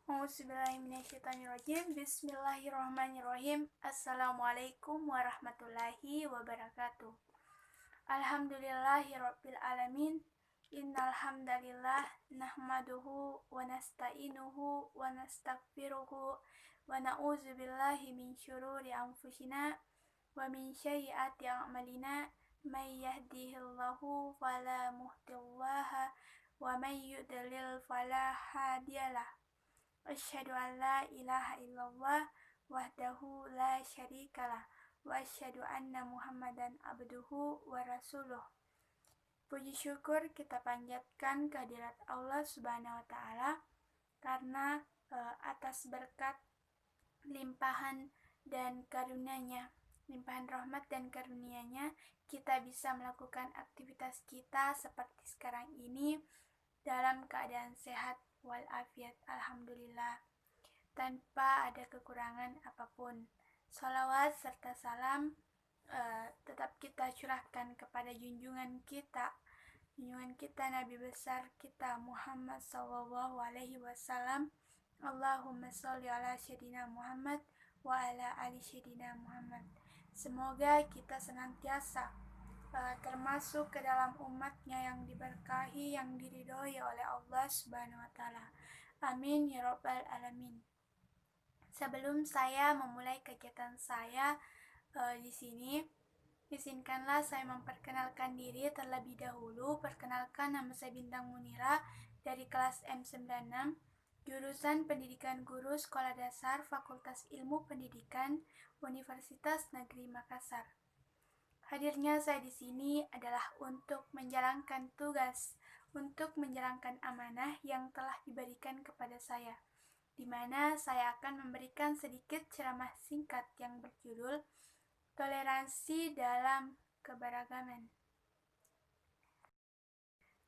Auzubillahiminasyaitonirrajim. Bismillahirrahmanirrahim. Assalamualaikum warahmatullahi wabarakatuh. Alhamdulillahirabbil alamin. Innal hamdalillah nahmaduhu wa nasta'inuhu wa nastaghfiruhu wa na'udzubillahi min syururi anfusina wa min sayyiati a'malina. May yahdihillahu fala mudhillaha wa may yudlil fala hadiyalah. Asyhadu an la ilaha illallah wahdahu la syarikalah wa asyhadu anna Muhammadan abduhu wa rasuluh. Puji syukur kita panjatkan kehadirat Allah Subhanahu wa taala karena atas berkat limpahan dan karunia-Nya, limpahan rahmat dan karunia-Nya, kita bisa melakukan aktivitas kita seperti sekarang ini dalam keadaan sehat walafiat, alhamdulillah, tanpa ada kekurangan apapun. Sholawat serta salam tetap kita curahkan kepada junjungan kita Nabi besar kita Muhammad sallallahu alaihi wasallam. Allahumma sholli ala sayyidina Muhammad wa ala ali sayyidina Muhammad. Semoga kita senantiasa termasuk ke dalam umatnya yang diberkahi, yang diridhoi oleh Allah Subhanahu wa taala. Amin ya rabbal alamin. Sebelum saya memulai kegiatan saya di sini, izinkanlah saya memperkenalkan diri terlebih dahulu. Perkenalkan, nama saya Bintang Munira dari kelas M96, jurusan Pendidikan Guru Sekolah Dasar Fakultas Ilmu Pendidikan Universitas Negeri Makassar. Hadirnya saya di sini adalah untuk menjalankan tugas, untuk menjalankan amanah yang telah diberikan kepada saya, di mana saya akan memberikan sedikit ceramah singkat yang berjudul Toleransi dalam Keberagaman.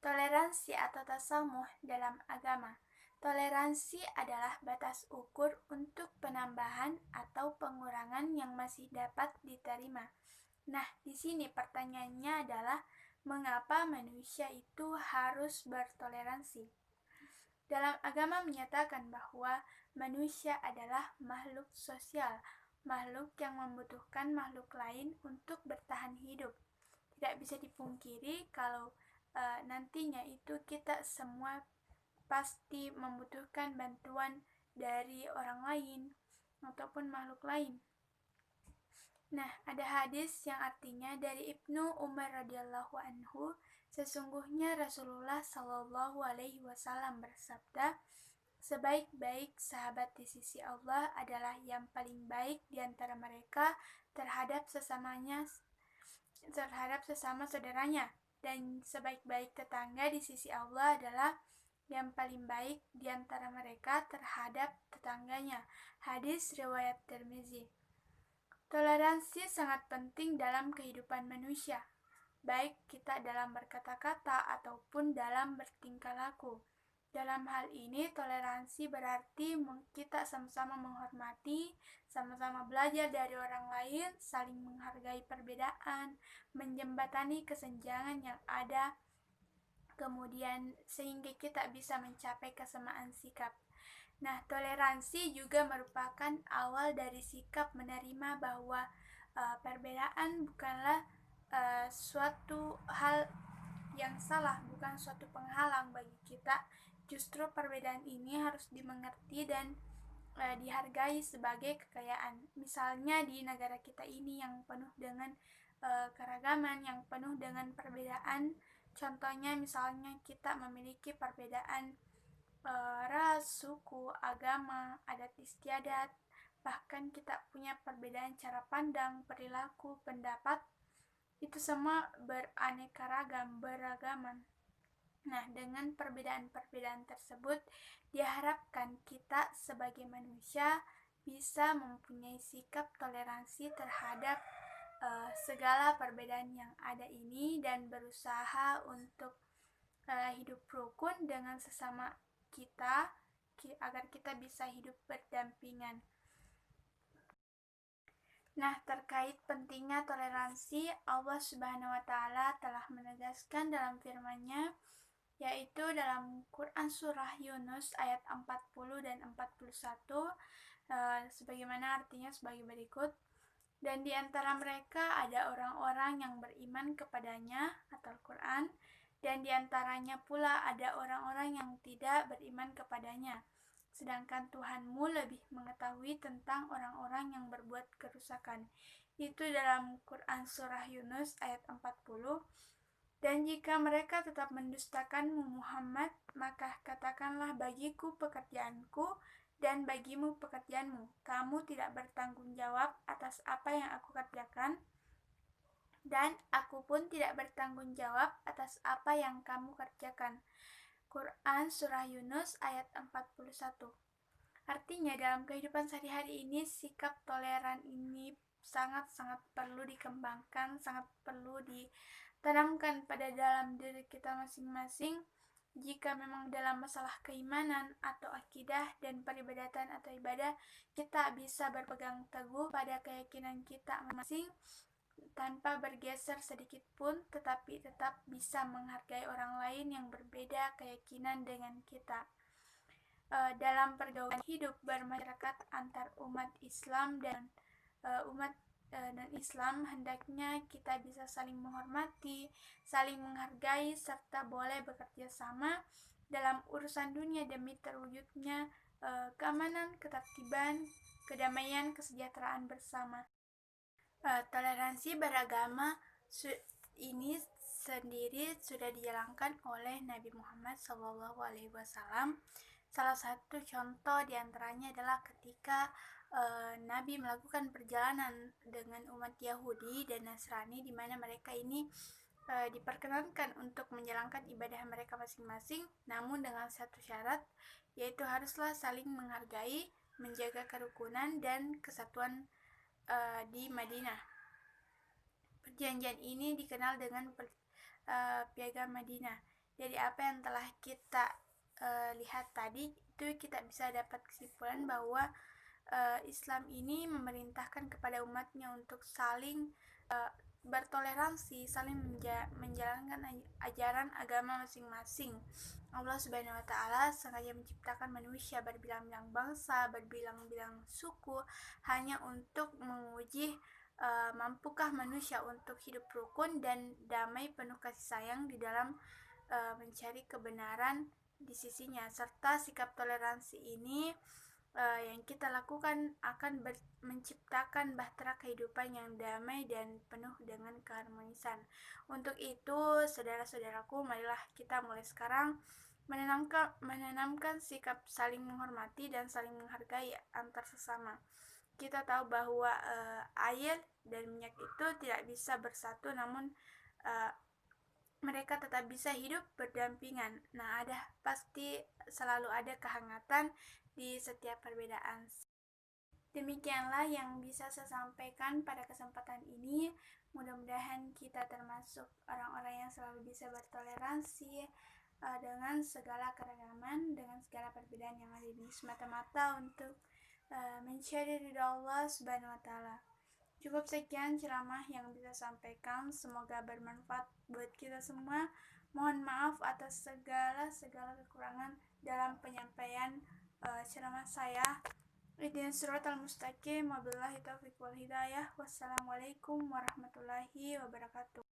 Toleransi atau tasamuh dalam agama. Toleransi adalah batas ukur untuk penambahan atau pengurangan yang masih dapat diterima. Nah, di sini pertanyaannya adalah mengapa manusia itu harus bertoleransi? Dalam agama menyatakan bahwa manusia adalah makhluk sosial, makhluk yang membutuhkan makhluk lain untuk bertahan hidup. Tidak bisa dipungkiri kalau nantinya itu kita semua pasti membutuhkan bantuan dari orang lain ataupun makhluk lain. Nah, ada hadis yang artinya dari Ibnu Umar radhiyallahu anhu, sesungguhnya Rasulullah sallallahu alaihi wasallam bersabda, sebaik-baik sahabat di sisi Allah adalah yang paling baik di antara mereka terhadap sesama saudaranya, dan sebaik-baik tetangga di sisi Allah adalah yang paling baik di antara mereka terhadap tetangganya. Hadis riwayat Tirmizi. Toleransi sangat penting dalam kehidupan manusia, baik kita dalam berkata-kata ataupun dalam bertingkah laku. Dalam hal ini, toleransi berarti kita sama-sama menghormati, sama-sama belajar dari orang lain, saling menghargai perbedaan, menjembatani kesenjangan yang ada, kemudian sehingga kita bisa mencapai kesamaan sikap. Nah, toleransi juga merupakan awal dari sikap menerima bahwa perbedaan bukanlah suatu hal yang salah, bukan suatu penghalang bagi kita. Justru perbedaan ini harus dimengerti dan dihargai sebagai kekayaan. Misalnya di negara kita ini yang penuh dengan keragaman, yang penuh dengan perbedaan. Contohnya misalnya kita memiliki perbedaan ras, suku, agama, adat istiadat, bahkan kita punya perbedaan cara pandang, perilaku, pendapat, itu semua beraneka ragam, beragaman. Nah, dengan perbedaan-perbedaan tersebut, diharapkan kita sebagai manusia bisa mempunyai sikap toleransi terhadap segala perbedaan yang ada ini dan berusaha untuk hidup rukun dengan sesama kita agar kita bisa hidup berdampingan. Nah, terkait pentingnya toleransi, Allah Subhanahu wa taala telah menegaskan dalam firman-Nya, yaitu dalam Quran Surah Yunus ayat 40 dan 41, sebagaimana artinya sebagai berikut. Dan di antara mereka ada orang-orang yang beriman kepadanya atau Al-Quran, dan di antaranya pula ada orang-orang yang tidak beriman kepadanya. Sedangkan Tuhanmu lebih mengetahui tentang orang-orang yang berbuat kerusakan. Itu dalam Quran Surah Yunus ayat 40. Dan jika mereka tetap mendustakanmu Muhammad, maka katakanlah bagiku pekerjaanku dan bagimu pekerjaanmu. Kamu tidak bertanggung jawab atas apa yang aku kerjakan, dan aku pun tidak bertanggung jawab atas apa yang kamu kerjakan. Quran Surah Yunus ayat 41. Artinya dalam kehidupan sehari-hari ini, sikap toleran ini sangat-sangat perlu dikembangkan, sangat perlu ditanamkan pada dalam diri kita masing-masing. Jika memang dalam masalah keimanan atau akidah dan peribadatan atau ibadah, kita bisa berpegang teguh pada keyakinan kita masing-masing tanpa bergeser sedikit pun, tetapi tetap bisa menghargai orang lain yang berbeda keyakinan dengan kita. Dalam pergaulan hidup bermasyarakat antar umat Islam dan Islam, hendaknya kita bisa saling menghormati, saling menghargai, serta boleh bekerja sama dalam urusan dunia demi terwujudnya keamanan, ketertiban, kedamaian, kesejahteraan bersama. Toleransi beragama ini sendiri sudah dijalankan oleh Nabi Muhammad SAW. Salah satu contoh diantaranya adalah ketika Nabi melakukan perjalanan dengan umat Yahudi dan Nasrani, di mana mereka ini diperkenankan untuk menjalankan ibadah mereka masing-masing, namun dengan satu syarat, yaitu haruslah saling menghargai, menjaga kerukunan dan kesatuan di Madinah. Perjanjian ini dikenal dengan Piagam Madinah. Dari apa yang telah kita lihat tadi, itu kita bisa dapat kesimpulan bahwa Islam ini memerintahkan kepada umatnya untuk saling bertoleransi, saling menjalankan ajaran agama masing-masing. Allah Subhanahu wa Ta'ala sengaja menciptakan manusia berbilang-bilang bangsa, berbilang-bilang suku, hanya untuk menguji mampukah manusia untuk hidup rukun dan damai penuh kasih sayang di dalam mencari kebenaran di sisinya, serta sikap toleransi ini yang kita lakukan akan menciptakan bahtera kehidupan yang damai dan penuh dengan keharmonisan. Untuk itu, saudara-saudaraku, marilah kita mulai sekarang menanamkan sikap saling menghormati dan saling menghargai antar sesama. Kita tahu bahwa air dan minyak itu tidak bisa bersatu, namun mereka tetap bisa hidup berdampingan. Nah, pasti selalu ada kehangatan di setiap perbedaan. Demikianlah yang bisa saya sampaikan pada kesempatan ini. Mudah-mudahan kita termasuk orang-orang yang selalu bisa bertoleransi dengan segala keragaman, dengan segala perbedaan yang ada ini, semata-mata untuk mencari ridha Allah Subhanahu wa Ta'ala. Cukup sekian ceramah yang bisa sampaikan, semoga bermanfaat buat kita semua. Mohon maaf atas segala kekurangan dalam penyampaian ceramah saya. Ihdinas siratal mustaqim, wabillahi taufiq wal hidayah. Wassalamualaikum warahmatullahi wabarakatuh.